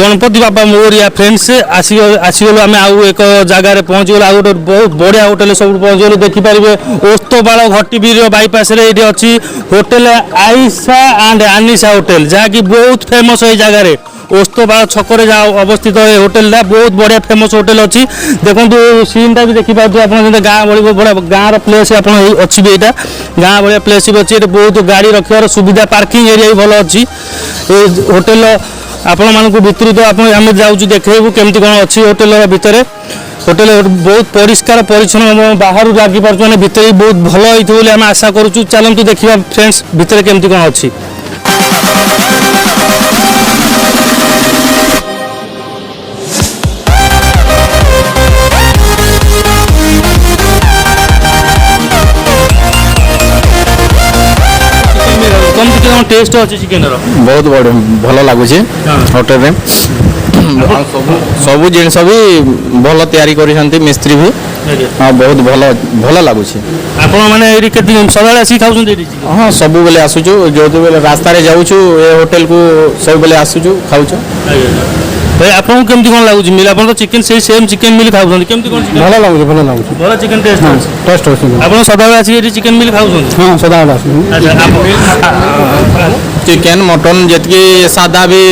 गणपति बाबा Moriya friends आसीगलु आम आउ एक जगार पहुँचीगल आउ गोटे बहुत बढ़िया होटेल सब पहुँचीगलु देखिपारे ओस्तपाड़ घटीबीर बाईपास अच्छी hotel Ayesha and Anisha hotel जहाँकि बहुत फेमस ये जगार ओस्तपाड़ छकरे अवस्थित ये होटेल बहुत बढ़िया फेमस होटेल अच्छी देखो सीनटा भी देखिए आप गाँ भाई बड़ा गाँव प्लेस आप अच्छी भी यहाँ गाँ भाया प्लेस भी अच्छी बहुत गाड़ी रखार सुविधा पार्किंग एरिया भी भल अच्छी होटेल आपण मानक भितर तो आम जाऊँ देखू केमती कौन अच्छी होटेल भितर होटेल बहुत परिष्कार परिच्छन्न बाहर लगी पार्छ मैंने भितर बहुत भल होती आम आशा करूँ चलतु देखा फ्रेंड्स भितर केमती कौन अच्छी टेस्ट अच्छी चिकेन बहुत बढ़िया भल लगुच होटेल में सब जिनस भी भल तैयारी कर मिस्त्री भी हाँ बहुत भल भल लगुच सदा आसिक खाऊ हाँ सब बेले आसुचु जो बेले रास्ता जाऊँ ए होटेल को सब बेले आसुचु खाऊ भाई आपको केमती कौन लगुच मिल आप तो चिकेन से सेम चिकेन मिल खाऊ केमती कौन भल लगुच भल लगुच भल चिकेन टेस्ट टेस्ट आप सदा आसिक चिकेन मिल खाऊ हाँ सदा चिकेन मटन जी सादा भी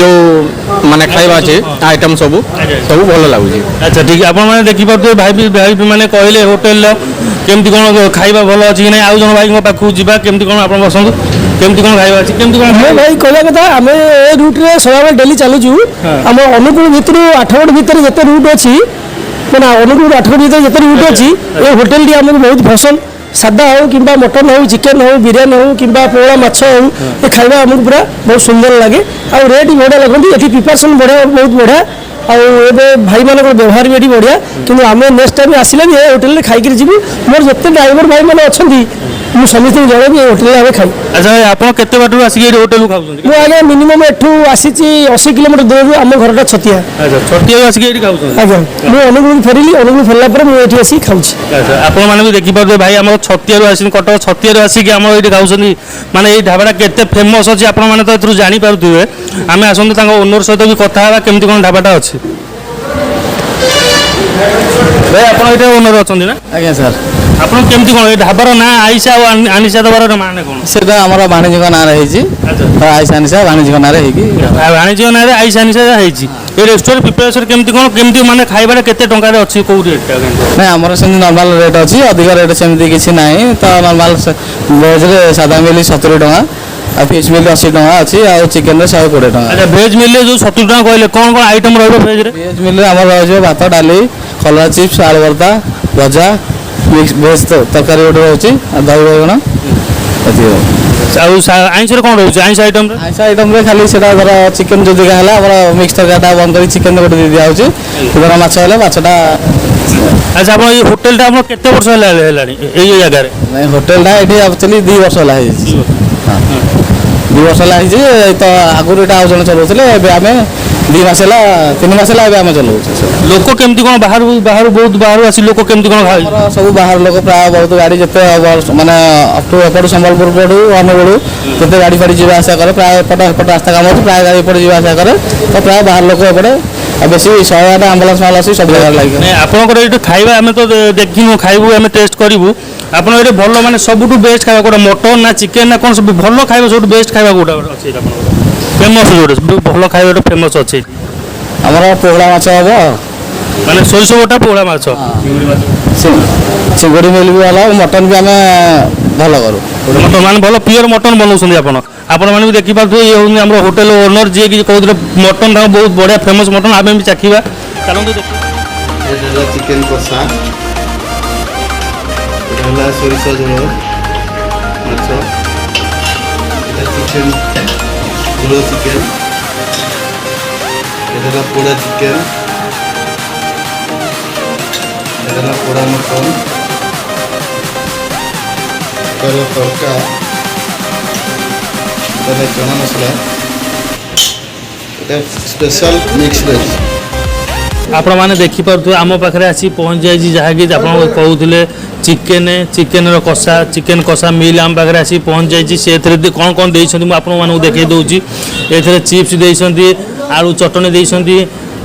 जो माने खाइबा अच्छे आइटम सब सब भल लगुच अच्छा ठीक है आप देखिए भाई भाई मैंने कहले होटेल केमती कौन खाइबा भल अच्छी कि आउ जन भाई पाखु जावा केमती कौन आप बसतु केमती कौन खाइबा अच्छी केमती कौन भाई कहला कथा आम ए रूट रे सदा डेली चलुचु आम अनुकूल भितर 8 भितर जिते रूट अच्छी मैंने अनुकूल 8 भितर जिते रूट अच्छी ये होटेल टी आमको बहुत पसंद सादा हो कि मटन हो चिकेन हो बिरियानी हो कि पोड़ा माछ हो ये खाଇବା आमको पूरा बहुत सुंदर लगे आ रेट भी बढ़िया लगती ये प्रिपरेसन बढ़िया बहुत बढ़िया आए भाई मान व्यवहार भी ये बढ़िया कि आम नेक्स्ट टाइम आसिले भी होटेल खाई जीवु मोर जिते ड्राइवर भाई मैंने अच्छा मुझे समस्त जन भी होटेल आम खाई अच्छा आप केते बाटू आसिक होटेल खाऊ मुझे आगे मिनिमम एठू आसी 80 किलोमीटर दूर आम घर छतिया अच्छा छतिया आसिक खाऊ आज्ञा मुझे अनुगुल फेरिली अनुगुल फेरला पर मुझे आसिक खाऊँ आप मैंने देखिए भाई आम छतिया आस कटक छतिया आसिक आम ये खाऊँ माने ये ढाबाटा केते फेमस अच्छी आप तो जानीपारे आम आसतु ओनर सहित भी कथा केमती कौन ढाबाटा अच्छी भाई आप ओनर अच्छा ना आज्ञा सर आप केमती कौन ये ढाबार ना आयशा और आनिशा दबार माने कौन से आम वाणिज्य ना आयशा आनिशा वाणिज्य ना वाणिज्य ना आयशा आनिशा ये रेस्टोरेंट प्रिपरेशन केमती कौन केमती माने खाइबा केते टंका रे अछि को रेट नहीं आमर से नॉर्मल रेट अच्छी अधिक रेट सेमती किसी ना तो नॉर्मल वेज रे सादा मिली 70 टका फिश मिल 80 टका अच्छी आ चिकेन रे 120 टका अच्छा वेज मिल जो 70 टका कहले कौन कौन आइटम रहबो वेज रे वेज मिल आमर रहजो भात डाली कलरा चिप्स आलू भरता भजा मिक्स वेज तरकारी गोटे रोचे दही बैगण आइंस कौन रोचे आइंस आइटम रे खाली से धर चिकेन जो दिखा है मिक्स तरकारी बंद कर चिकेन गोटे दी दिया धर माछ है माछटा अच्छा आप होटेल टा केते वर्ष है जगह नहीं होटेल ये एक्चुअली 2 वर्ष है 2 वर्ष है तो आगुरी यहाँ आउ जन चलाते आम 2 मास 3 मास आम चलाऊ लोक केमती कौन बाहर बाहर बहुत बाहर आसी लोक केमती कौन खाए सब बाहर लोक प्राय बहुत गाड़ी जिते माने अप टू एपट संबलपुर पड़ू अनुगुड़ जिते गाड़ी फाड़ी जा आसा करे प्राय एपट रास्ता काम होती प्राय गाड़ी एपट जा आसा करे तो प्राय बाहर लोक एपटे बेसी 108 आम्बुलांस माल आसी सब जगह लगे आपंकर ये खाଇବା आम तो देखू खाइबू आम टेस्ट करूँ आप भल माने सबुठू बेस्ट खाଇବା कोटा मटन ना चिकेन ना कौन सब भल खाଇବା सब बेस्ट खाଇବା कोटा अच्छी फेमस जो भल खाଇବା फेमस अच्छी आमर पोहड़ा माछ हम माने सोरिष गोटा पोहड़ा माछ चिंगुड़ी मिल भी भल मटन भी आम भल करूँ मटन मान भल प्योर मटन बनाऊँ आपण मैंने भी देखिए ये हूँ आम होटेल ओनर जी कि कहते मटन बहुत बढ़िया फेमस मटन आम भी चाखा चलते देखिए चिकेन कषा सोरिष झोल माछ चिकेन झोल चिकेन এটা পোড়া চিকেন, এটা হলো পোড়া মটন, এটা হলো তড়কা, এটা হলো চনা মশলা, এটা স্পেশাল মিক্স ভেজ। ଆପଣମାନେ ଦେଖିପାରୁଥିବେ ଆମ ପାଖରେ ଆସି ପହଞ୍ଚି ଯାଇଛି ଯାହାକି ଆପଣ କହୁଥିଲେ ଚିକେନର କଷା, ଚିକେନ କଷା ମିଲ୍ ଆମ ପାଖରେ ଆସି ପହଞ୍ଚି ଯାଇଛି। ସେ ଏଥିରେ କ'ଣ କ'ଣ ଦେଇଛନ୍ତି ମୁଁ ଆପଣମାନଙ୍କୁ ଦେଖାଇ ଦେଉଛି। ଏଥିରେ ଚିପ୍ସ ଦେଇଛନ୍ତି, ଆଳୁ ଚଟଣି ଦେଇଛନ୍ତି,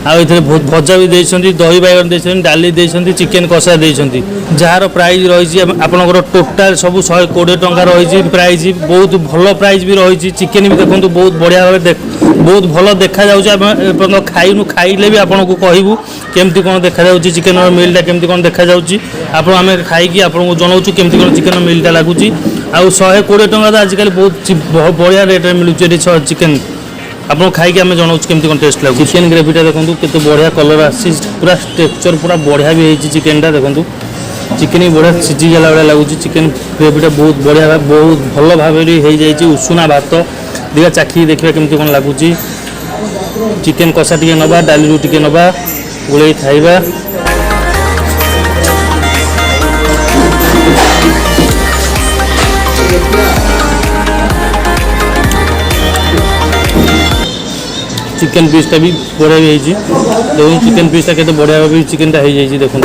ଆଉ ଏଥିରେ ଭଜା ବି ଦେଇଛନ୍ତି, ଦହି ବାଇଗଣ ଦେଇଛନ୍ତି, ଡାଲି ଦେଇଛନ୍ତି, ଚିକେନ କଷା ଦେଇଛନ୍ତି। ଯାହାର ପ୍ରାଇସ୍ ରହିଛି ଆପଣଙ୍କର ଟୋଟାଲ୍ ସବୁ 120 ଟଙ୍କା ରହିଛି ପ୍ରାଇସ୍। ବହୁତ ଭଲ ପ୍ରାଇସ୍ ବି ରହିଛି। ଚିକେନ ବି ଦେଖନ୍ତୁ ବହୁତ ବଢ଼ିଆ ଭାବେ ବହୁତ ଭଲ ଦେଖାଯାଉଛି। ଆମେ ଏପର୍ଯ୍ୟନ୍ତ ଖାଇନୁ, ଖାଇଲେ ବି ଆପଣଙ୍କୁ କହିବୁ କେମିତି କ'ଣ ଦେଖାଯାଉଛି, ଚିକେନର ମିଲ୍ଟା କେମିତି କ'ଣ ଦେଖାଯାଉଛି। ଆମେ ଖାଇକି ଆପଣଙ୍କୁ ଜଣାଉଛୁ କେମିତି କ'ଣ ଚିକେନ ମିଲ୍ଟା ଲାଗୁଛି। ଆଉ 120 ଟଙ୍କା ତ ଆଜିକାଲି ବହୁତ ବଢ଼ିଆ ରେଟ୍ରେ ମିଳୁଛି ଏଠି ଚିକେନ। ଆପଣଙ୍କୁ ଖାଇକି ଆମେ ଜଣାଉଛୁ କେମିତି କ'ଣ ଟେଷ୍ଟ ଲାଗୁଛି। ଚିକେନ ଗ୍ରେଭିଟା ଦେଖନ୍ତୁ କେତେ ବଢ଼ିଆ କଲର୍ ଆସିଛି, ପୁରା ଷ୍ଟ୍ରକ୍ଚର୍ ପୁରା ବଢ଼ିଆ ବି ହେଇଛି ଚିକେନଟା। ଦେଖନ୍ତୁ ଚିକେନ ବି ବଢ଼ିଆ ସିଝିଗଲା ଭଳିଆ ଲାଗୁଛି। ଚିକେନ ଗ୍ରେଭିଟା ବହୁତ ବଢ଼ିଆ ବହୁତ ଭଲ ଭାବରେ ହେଇଯାଇଛି। ଉଷୁନା ଭାତ ଦେଖିବା ଚାଖିକି ଦେଖିବା କେମିତି କ'ଣ ଲାଗୁଛି। ଚିକେନ କଷା ଟିକେ ନେବା, ଡାଲିରୁ ଟିକେ ନେବା, ଗୋଳେଇ ଖାଇବା। चिकेन पीसटा भी बढ़िया भी होती। देखो चिकेन पीसटा के बढ़िया भाव चिकेनटा हो जाए। देखो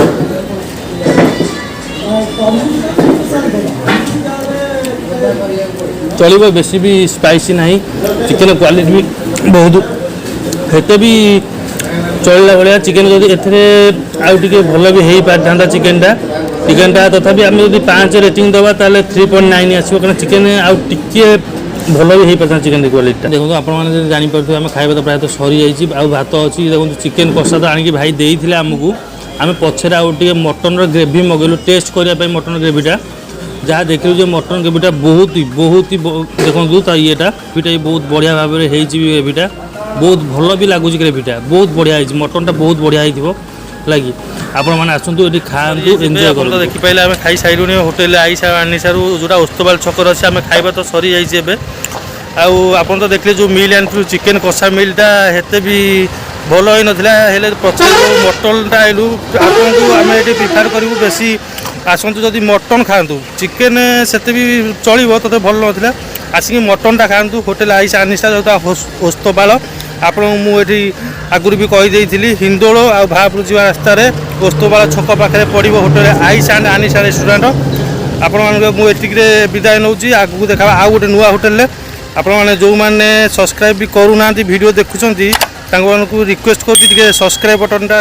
चलो बेसी भी स्पाइसी ना, चिकेन क्वालिटी भी बहुत हेते भी चलला भाया। चिकेन जब ए भल भी हो पाता चिकेनटा तथापि आम जो 5 रेटिंग दबा 3.9 आसो, कारण चिकेन आउ टिके भल भी हो पाता चिकेन क्वालिटी। देखो आपने जानीपे आम खाଇବା तो प्रायः सरी जाइए। आ भात अच्छी देखो चिकेन कषा तो आणिक भाई देते आमको। आम पछरे आउे मटन ग्रेवी मगेलु टेस्ट करने मटन ग्रेवीटा। जहाँ देखिलु जो मटन ग्रेवीटा बहुत ही देखो येटा भी बहुत बढ़िया भाव में ग्रेवीटा बहुत भल भी लगुच। ग्रेवीटा बहुत बढ़िया है, मटनटा बहुत बढ़िया हो लगी। आपण मैंने आसतु ये खातु एंजय कर। देखिपारे आम खाई सारू होटेल आईसा आनिसारू जोटा ओस्तपाल छकर अच्छे आम खाଇବା तो सरी जाइए। आप तो देखले जो मिल आनी चिकेन कषा मिलटा हेते भी भल ही नाला। पचे जो मटनटा आइलु आपको आम ये प्रिफेयर करूँ बेसी आसतु जदि मटन खातु। चिकेन से भी चलो तो भल नाला। आसिक मटनटा खातु होटेल आईसा आनिसा जो ओस्तपाल। आपण मुझे आगुरी भी कहीदे हिंदोल आ भापुर जा रास्त ओस्तपाल छक पाखे पड़ो होटेल आईसा एंड आनिसा रेस्टोरेंट। आपण मुझे विदाय नौ आगू देखा आउ गोटे नुआ होटेल। आपण मैंने जो मैंने सब्सक्राइब भी करूना वीडियो देखुं रिक्वेस्ट कर सब्सक्राइब बटनटा